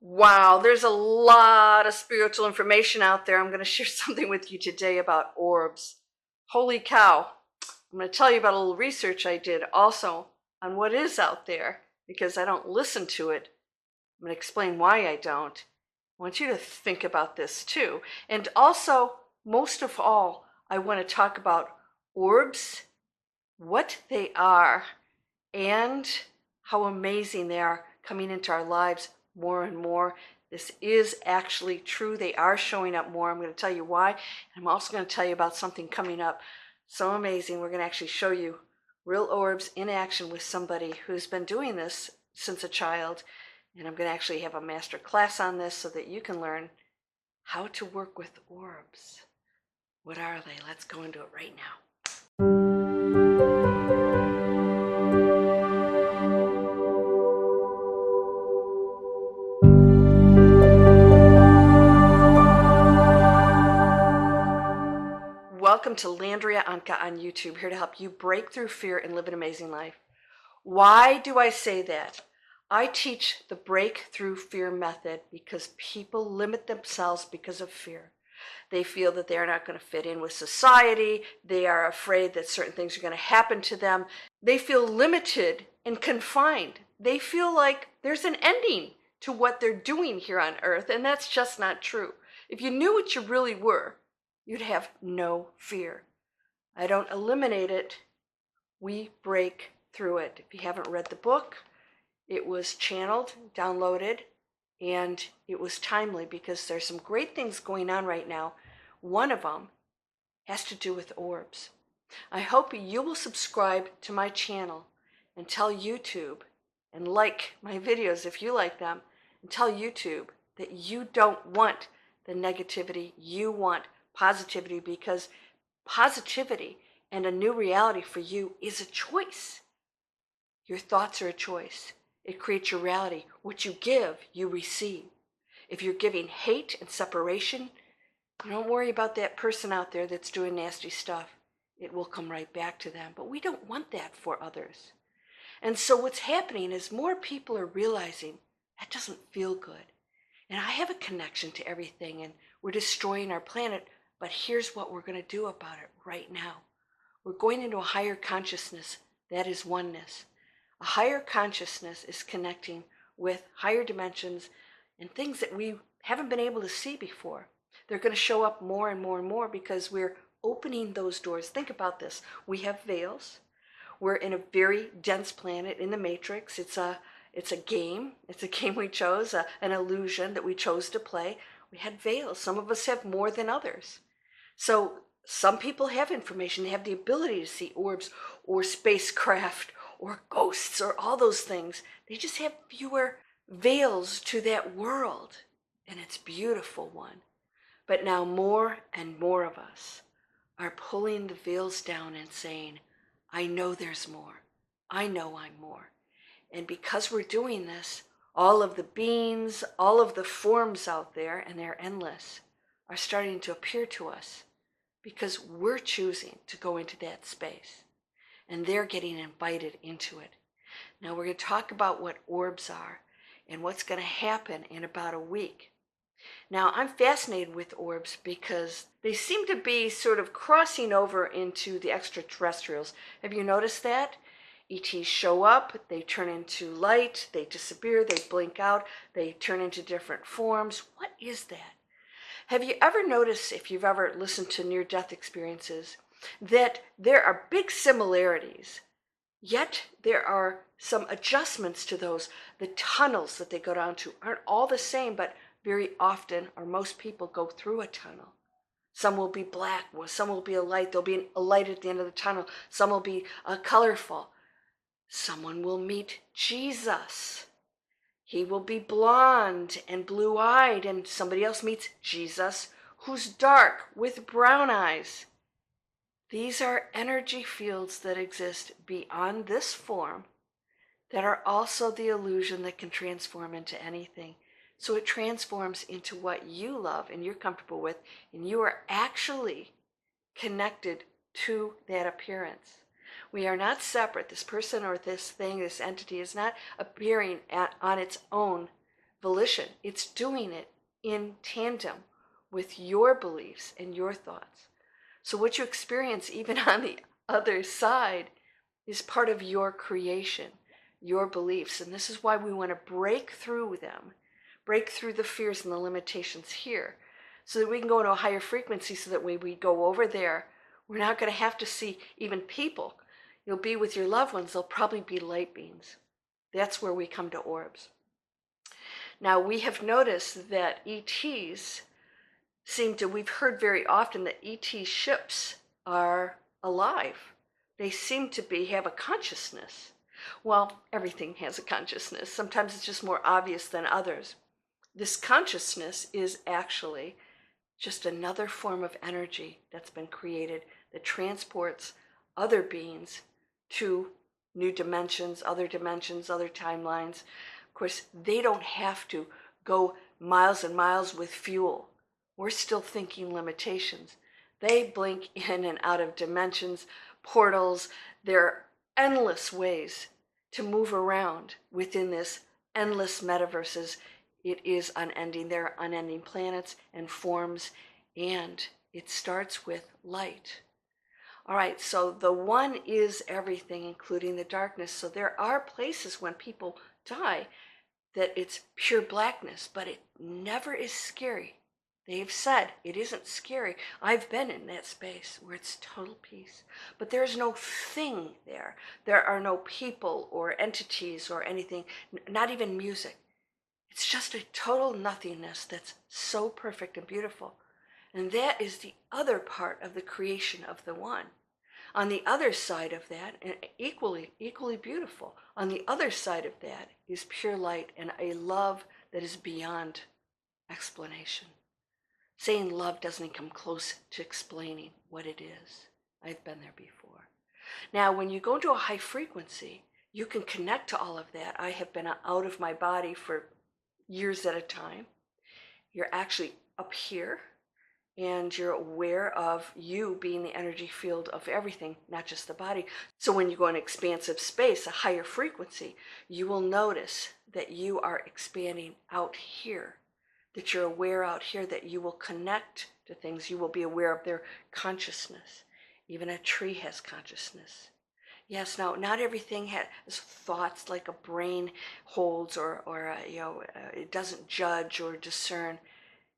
Wow, there's a lot of spiritual information out there. I'm going to share something with you today about orbs. Holy cow. I'm going to tell you about a little research I did also on what is out there because I don't listen to it. I'm going to explain why I don't. I want you to think about this too. And also, most of all, I want to talk about orbs, what they are, and how amazing they are coming into our lives more and more. This is actually true. They are showing up more. I'm going to tell you why. And I'm also going to tell you about something coming up so amazing. We're going to actually show you real orbs in action with somebody who's been doing this since a child. And I'm going to actually have a master class on this so that you can learn how to work with orbs. What are they? Let's go into it right now. Welcome to Landria, Onka on YouTube, here to help you break through fear and live an amazing life. Why do I say that? I teach the breakthrough fear method because people limit themselves because of fear. They feel that they are not going to fit in with society. They are afraid that certain things are going to happen to them. They feel limited and confined. They feel like there's an ending to what they're doing here on earth, and that's just not true. If you knew what you really were, you'd have no fear. I don't eliminate it. We break through it. If you haven't read the book, it was channeled, downloaded, and it was timely because there's some great things going on right now. One of them has to do with orbs. I hope you will subscribe to my channel and tell YouTube and like my videos if you like them, and tell YouTube that you don't want the negativity, you want positivity, because positivity and a new reality for you is a choice. Your thoughts are a choice. It creates your reality. What you give, you receive. If you're giving hate and separation, don't worry about that person out there that's doing nasty stuff. It will come right back to them. But we don't want that for others. And so what's happening is more people are realizing that doesn't feel good. And I have a connection to everything, and we're destroying our planet. But here's what we're going to do about it right now. We're going into a higher consciousness. That is oneness. A higher consciousness is connecting with higher dimensions and things that we haven't been able to see before. They're going to show up more and more and more because we're opening those doors. Think about this. We have veils. We're in a very dense planet in the matrix. It's a game. It's a game we chose, an illusion that we chose to play. We had veils. Some of us have more than others. So some people have information. They have the ability to see orbs or spacecraft or ghosts or all those things. They just have fewer veils to that world. And it's a beautiful one. But now more and more of us are pulling the veils down and saying, I know there's more. I know I'm more. And because we're doing this, all of the beings, all of the forms out there, and they're endless, are starting to appear to us because we're choosing to go into that space. And they're getting invited into it. Now we're going to talk about what orbs are and what's going to happen in about a week. Now I'm fascinated with orbs because they seem to be sort of crossing over into the extraterrestrials. Have you noticed that? ETs show up, they turn into light, they disappear, they blink out, they turn into different forms. What is that? Have you ever noticed, if you've ever listened to near-death experiences, that there are big similarities, yet there are some adjustments to those? The tunnels that they go down to aren't all the same, but very often, or most people, go through a tunnel. Some will be black, some will be a light. There'll be a light at the end of the tunnel. Some will be colorful. Someone will meet Jesus. He will be blonde and blue-eyed, and somebody else meets Jesus who's dark with brown eyes. These are energy fields that exist beyond this form that are also the illusion that can transform into anything. So it transforms into what you love and you're comfortable with, and you are actually connected to that appearance. We are not separate. This person or this thing, this entity is not appearing on its own, volition. It's doing it in tandem with your beliefs and your thoughts. So what you experience even on the other side is part of your creation, your beliefs. And this is why we want to break through them, break through the fears and the limitations here, so that we can go into a higher frequency, so that when we go over there, we're not going to have to see even people. You'll be with your loved ones. They'll probably be light beings. That's where we come to orbs. Now, we have noticed that ETs we've heard very often that ET ships are alive. They seem to have a consciousness. Well, everything has a consciousness. Sometimes it's just more obvious than others. This consciousness is actually just another form of energy that's been created that transports other beings to new dimensions, other timelines. Of course, they don't have to go miles and miles with fuel. We're still thinking limitations. They blink in and out of dimensions, portals. There are endless ways to move around within this endless metaverses. It is unending. There are unending planets and forms, and it starts with light. All right, so the one is everything, including the darkness. So there are places when people die that it's pure blackness, but it never is scary. They've said it isn't scary. I've been in that space where it's total peace, but there's no thing there. There are no people or entities or anything, not even music. It's just a total nothingness that's so perfect and beautiful. And that is the other part of the creation of the one. On the other side of that, and equally beautiful, on the other side of that is pure light and a love that is beyond explanation. Saying love doesn't come close to explaining what it is. I've been there before. Now, when you go into a high frequency, you can connect to all of that. I have been out of my body for years at a time. You're actually up here, and you're aware of you being the energy field of everything, not just the body. So when you go in expansive space, a higher frequency, you will notice that you are expanding out here, that you're aware out here, that you will connect to things. You will be aware of their consciousness. Even a tree has consciousness. Yes, now not everything has thoughts like a brain holds, or it doesn't judge or discern.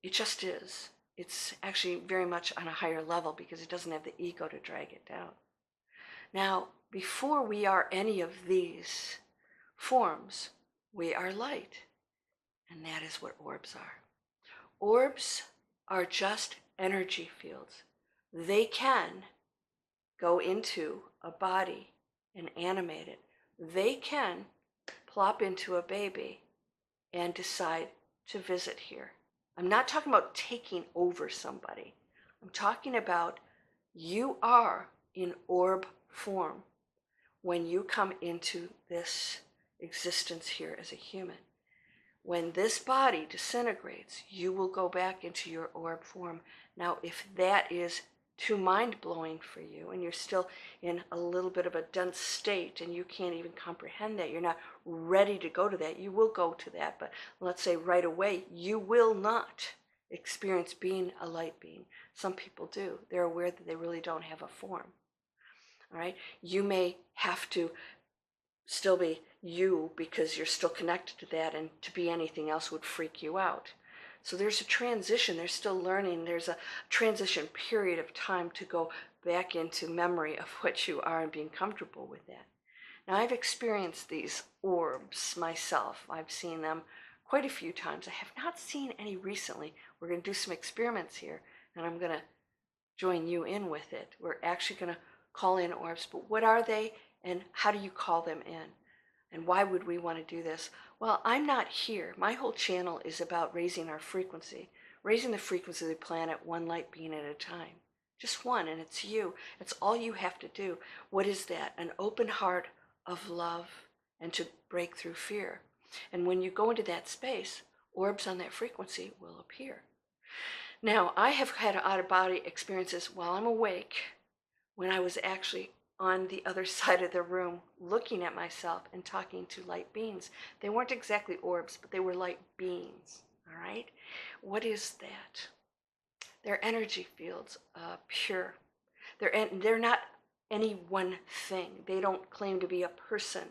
It just is. It's actually very much on a higher level because it doesn't have the ego to drag it down. Now, before we are any of these forms, we are light. And that is what orbs are. Orbs are just energy fields. They can go into a body and animate it. They can plop into a baby and decide to visit here. I'm not talking about taking over somebody. I'm talking about you are in orb form when you come into this existence here as a human. When this body disintegrates, you will go back into your orb form. Now, if that is too mind-blowing for you, and you're still in a little bit of a dense state, and you can't even comprehend that, you're not ready to go to that, you will go to that, but let's say right away, you will not experience being a light being. Some people do. They're aware that they really don't have a form. All right? You may have to still be you because you're still connected to that, and to be anything else would freak you out. So there's a transition. They're still learning. There's a transition period of time to go back into memory of what you are and being comfortable with that. Now, I've experienced these orbs myself. I've seen them quite a few times. I have not seen any recently. We're going to do some experiments here, and I'm going to join you in with it. We're actually going to call in orbs, but what are they, and how do you call them in? And why would we want to do this? Well, I'm not here. My whole channel is about raising our frequency, raising the frequency of the planet one light being at a time. Just one, and it's you. It's all you have to do. What is that? An open heart of love, and to break through fear. And when you go into that space, orbs on that frequency will appear. Now, I have had out-of-body experiences while I'm awake when I was actually on the other side of the room looking at myself and talking to light beings. They weren't exactly orbs, but they were light beings. All right? What is that? They're energy fields, pure. They're not any one thing. They don't claim to be a person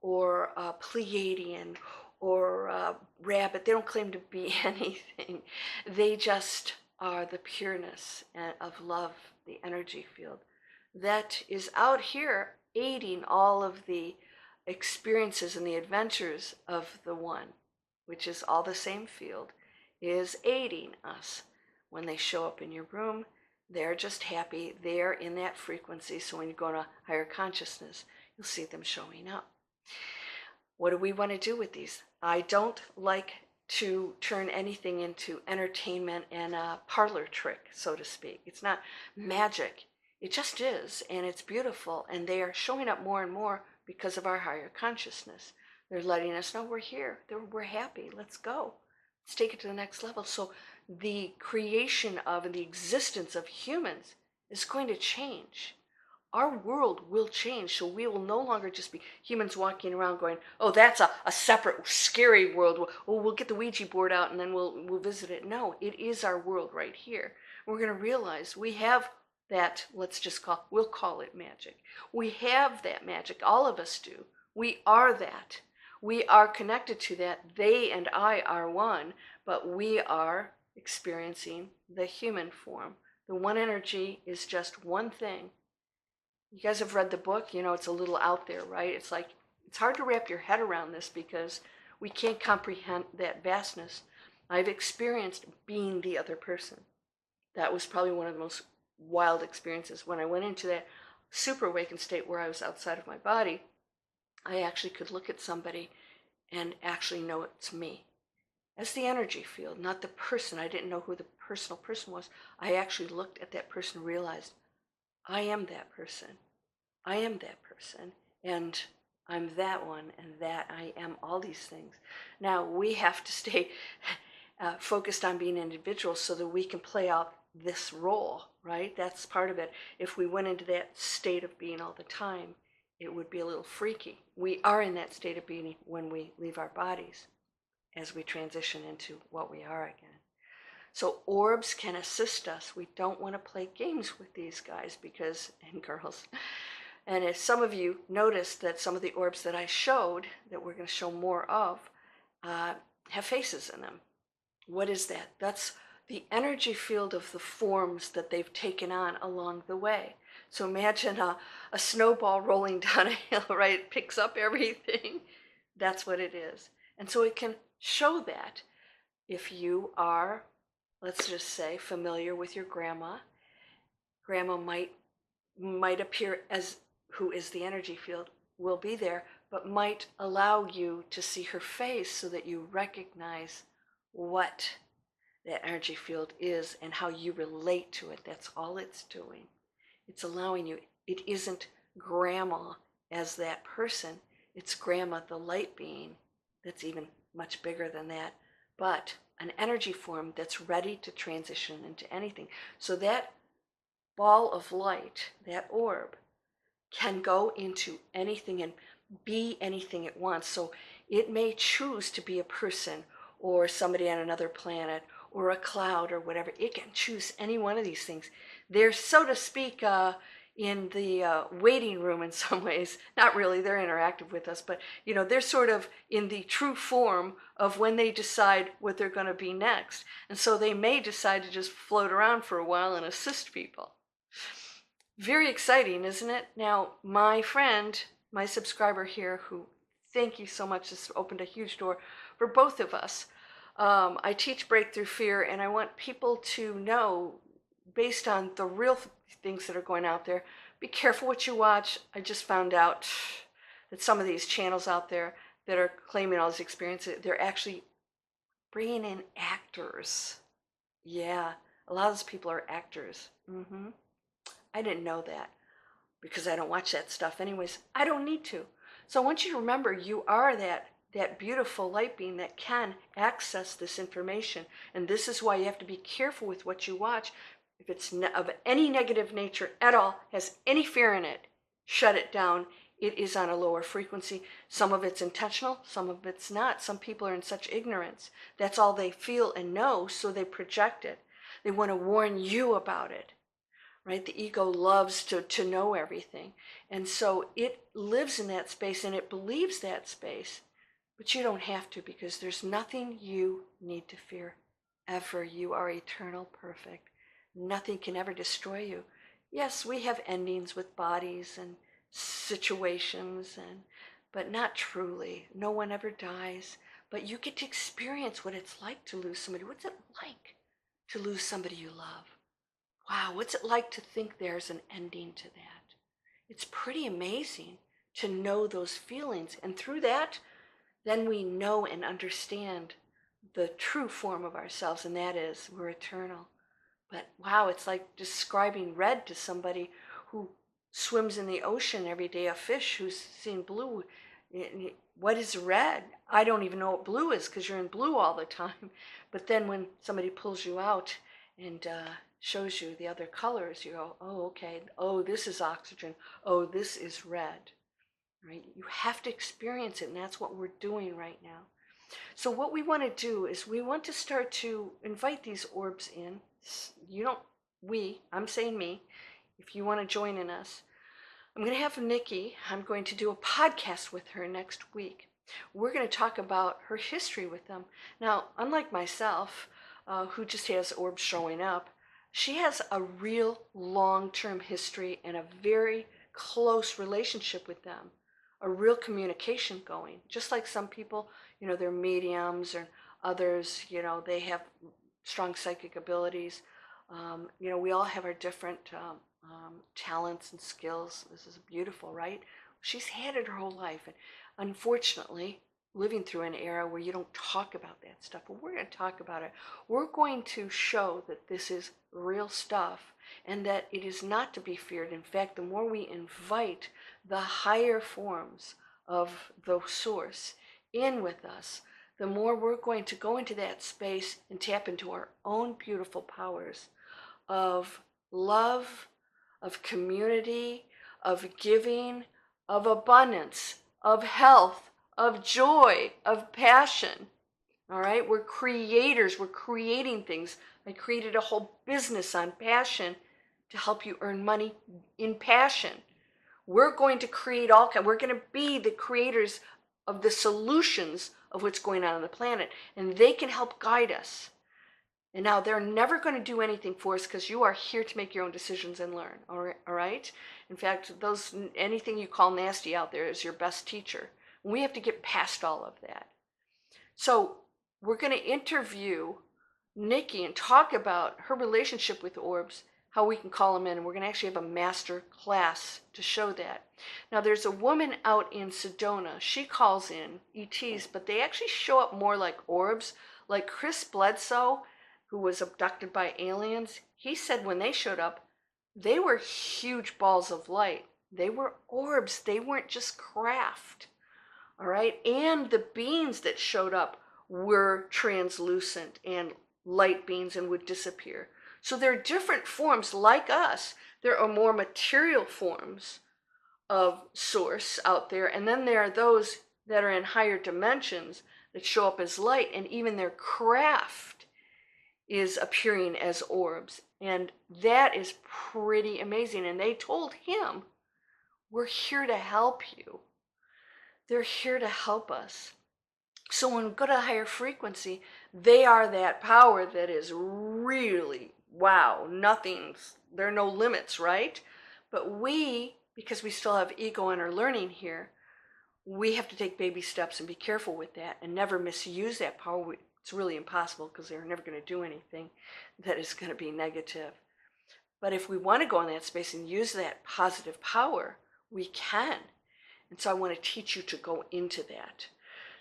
or a Pleiadian or a rabbit. They don't claim to be anything. They just are the pureness of love, the energy field that is out here aiding all of the experiences and the adventures of the one, which is all the same field, is aiding us. When they show up in your room, they're just happy. They're in that frequency. So when you go to higher consciousness, you'll see them showing up. What do we want to do with these? I don't like to turn anything into entertainment and a parlor trick, so to speak. It's not magic. It just is, and it's beautiful, and they are showing up more and more because of our higher consciousness. They're letting us know we're here. We're happy. Let's go. Let's take it to the next level. So the creation of and the existence of humans is going to change. Our world will change, so we will no longer just be humans walking around going, oh, that's a separate, scary world. We'll get the Ouija board out and then we'll visit it. No, it is our world right here. We're going to realize we have that, we'll call it magic. We have that magic. All of us do. We are that. We are connected to that. They and I are one, but we are experiencing the human form. The one energy is just one thing. You guys have read the book, you know, it's a little out there, right? It's like, it's hard to wrap your head around this because we can't comprehend that vastness. I've experienced being the other person. That was probably one of the most wild experiences. When I went into that super awakened state where I was outside of my body, I actually could look at somebody and actually know it's me. As the energy field, not the person. I didn't know who the personal person was. I actually looked at that person and realized, I am that person. I am that person. And I'm that one and that I am all these things. Now, we have to stay focused on being individuals so that we can play out this role, right? That's part of it. If we went into that state of being all the time, it would be a little freaky. We are in that state of being when we leave our bodies as we transition into what we are again. So orbs can assist us. We don't want to play games with these guys and girls. And as some of you noticed that some of the orbs that I showed, that we're going to show more of, have faces in them. What is that? That's the energy field of the forms that they've taken on along the way. So imagine a snowball rolling down a hill, right? It picks up everything. That's what it is. And so it can show that if you are, let's just say, familiar with your grandma. Grandma might appear as who is the energy field, will be there, but might allow you to see her face so that you recognize what that energy field is and how you relate to it. That's all it's doing. It's allowing you. It isn't grandma as that person. It's grandma, the light being, that's even much bigger than that, but an energy form that's ready to transition into anything. So that ball of light, that orb, can go into anything and be anything it wants. So it may choose to be a person or somebody on another planet or a cloud or whatever. It can choose any one of these things. They're, so to speak, in the waiting room in some ways. Not really, they're interactive with us, but you know, they're sort of in the true form of when they decide what they're going to be next. And so they may decide to just float around for a while and assist people. Very exciting, isn't it? Now, my friend, my subscriber here, who, thank you so much, has opened a huge door for both of us. I teach Breakthrough Fear, and I want people to know, based on the real things that are going out there, be careful what you watch. I just found out that some of these channels out there that are claiming all this experience, they're actually bringing in actors. Yeah, a lot of those people are actors. I didn't know that because I don't watch that stuff anyways. I don't need to. So I want you to remember you are that beautiful light being that can access this information. And this is why you have to be careful with what you watch. If it's of any negative nature at all, has any fear in it, shut it down, it is on a lower frequency. Some of it's intentional, some of it's not. Some people are in such ignorance. That's all they feel and know, so they project it. They want to warn you about it, right? The ego loves to know everything. And so it lives in that space and it believes that space. But you don't have to, because there's nothing you need to fear ever. You are eternal, perfect. Nothing can ever destroy you. Yes, we have endings with bodies and situations, but not truly. No one ever dies. But you get to experience what it's like to lose somebody. What's it like to lose somebody you love? Wow, what's it like to think there's an ending to that? It's pretty amazing to know those feelings. And through that, then we know and understand the true form of ourselves, and that is we're eternal. But wow, it's like describing red to somebody who swims in the ocean every day, a fish who's seen blue. What is red? I don't even know what blue is, because you're in blue all the time. But then when somebody pulls you out and shows you the other colors, you go, oh, okay. Oh, this is oxygen. Oh, this is red. Right? You have to experience it, and that's what we're doing right now. So what we want to do is we want to start to invite these orbs in. You don't, I'm saying me, if you want to join in us. I'm going to have Nikki, I'm going to do a podcast with her next week. We're going to talk about her history with them. Now, unlike myself, who just has orbs showing up, she has a real long-term history and a very close relationship with them. A real communication going. Just like some people, they're mediums, or others, they have strong psychic abilities. We all have our different talents and skills. This is beautiful, right? She's had it her whole life. And unfortunately, living through an era where you don't talk about that stuff. But we're going to talk about it. We're going to show that this is real stuff and that it is not to be feared. In fact, the more we invite the higher forms of the source in with us, the more we're going to go into that space and tap into our own beautiful powers of love, of community, of giving, of abundance, of health, of joy, of passion. All right, we're creators, we're creating things. I created a whole business on passion to help you earn money in passion. We're going to create we're going to be the creators of the solutions of what's going on the planet, and they can help guide us. And now they're never going to do anything for us, because you are here to make your own decisions and learn. All right? In fact, anything you call nasty out there is your best teacher. And we have to get past all of that. So we're going to interview Nikki and talk about her relationship with orbs, how we can call them in, and we're going to actually have a master class to show that. Now, there's a woman out in Sedona. She calls in ETs, but they actually show up more like orbs. Like Chris Bledsoe, who was abducted by aliens, he said when they showed up, they were huge balls of light. They were orbs. They weren't just craft. All right? And the beings that showed up were translucent and light beings and would disappear. So there are different forms like us. There are more material forms of source out there. And then there are those that are in higher dimensions that show up as light, and even their craft is appearing as orbs. And that is pretty amazing. And they told him, we're here to help you. They're here to help us. So when we go to a higher frequency, they are that power that is really, wow, there are no limits, right? But we, because we still have ego and are learning here, we have to take baby steps and be careful with that and never misuse that power. It's really impossible, because they're never going to do anything that is going to be negative. But if we want to go in that space and use that positive power, we can. And so I want to teach you to go into that.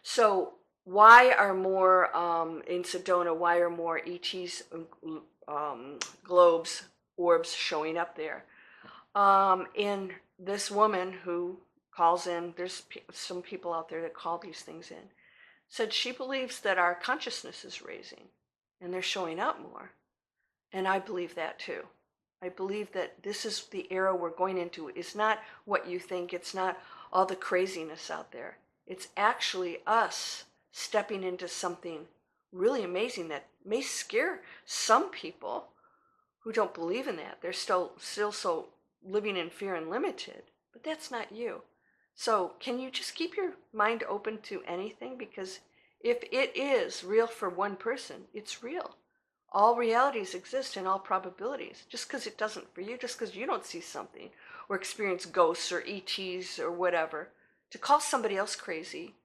So why are more, in Sedona, why are more ETs, globes, orbs showing up there? And this woman who calls in, there's some people out there that call these things in, said she believes that our consciousness is raising and they're showing up more. And I believe that too. I believe that this is the era we're going into. It's not what you think. It's not all the craziness out there. It's actually us stepping into something really amazing that may scare some people who don't believe in that. They're still so living in fear and limited. But that's not you. So can you just keep your mind open to anything? Because if it is real for one person, it's real. All realities exist in all probabilities. Just because it doesn't for you, just because you don't see something or experience ghosts or ETs or whatever, to call somebody else crazy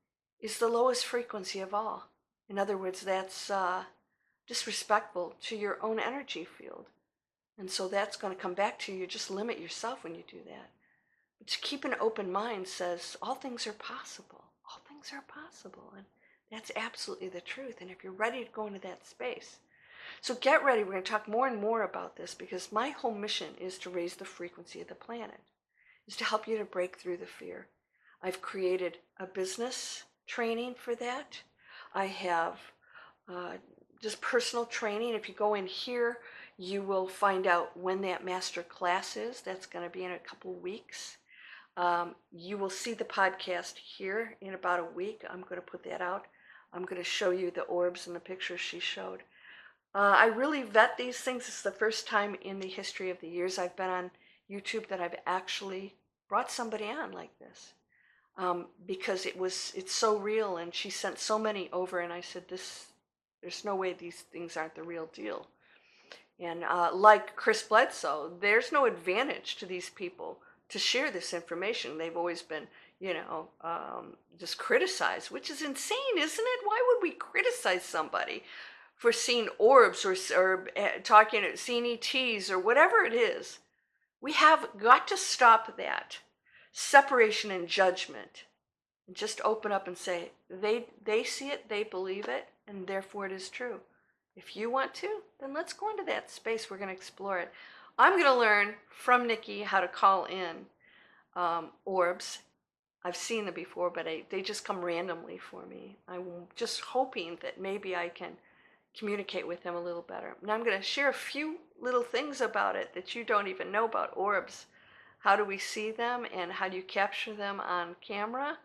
is the lowest frequency of all. In other words, that's disrespectful to your own energy field. And so that's going to come back to you. You just limit yourself when you do that. But to keep an open mind says all things are possible. All things are possible. And that's absolutely the truth. And if you're ready to go into that space, so get ready. We're going to talk more and more about this because my whole mission is to raise the frequency of the planet, is to help you to break through the fear. I've created a business training for that. I have just personal training. If you go in here, you will find out when that master class is. That's going to be in a couple weeks. You will see the podcast here in about a week. I'm going to put that out. I'm going to show you the orbs and the pictures she showed. I really vet these things. It's the first time in the history of the years I've been on YouTube that I've actually brought somebody on like this, because it's so real, and she sent so many over, and I said, there's no way these things aren't the real deal. And like Chris Bledsoe, there's no advantage to these people to share this information. They've always been, just criticized, which is insane, isn't it? Why would we criticize somebody for seeing orbs or seeing ETs or whatever it is? We have got to stop that separation and judgment and just open up and say, they see it, they believe it, and therefore it is true. If you want to, then let's go into that space. We're going to explore it. I'm going to learn from Nikki how to call in orbs. I've seen them before, but they just come randomly for me. I'm just hoping that maybe I can communicate with them a little better. Now I'm going to share a few little things about it that you don't even know about orbs. How do we see them, and how do you capture them on camera?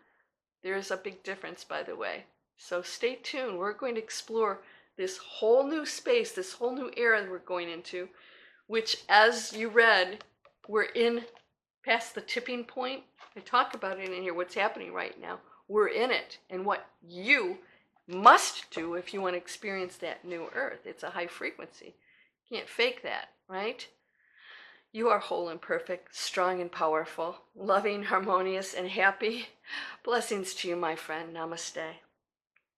There's a big difference, by the way. So stay tuned. We're going to explore this whole new space, this whole new era we're going into, which, as you read, we're in past the tipping point. I talk about it in here, what's happening right now. We're in it, and what you must do if you want to experience that new earth. It's a high frequency. You can't fake that, right? You are whole and perfect, strong and powerful, loving, harmonious, and happy. Blessings to you, my friend. Namaste.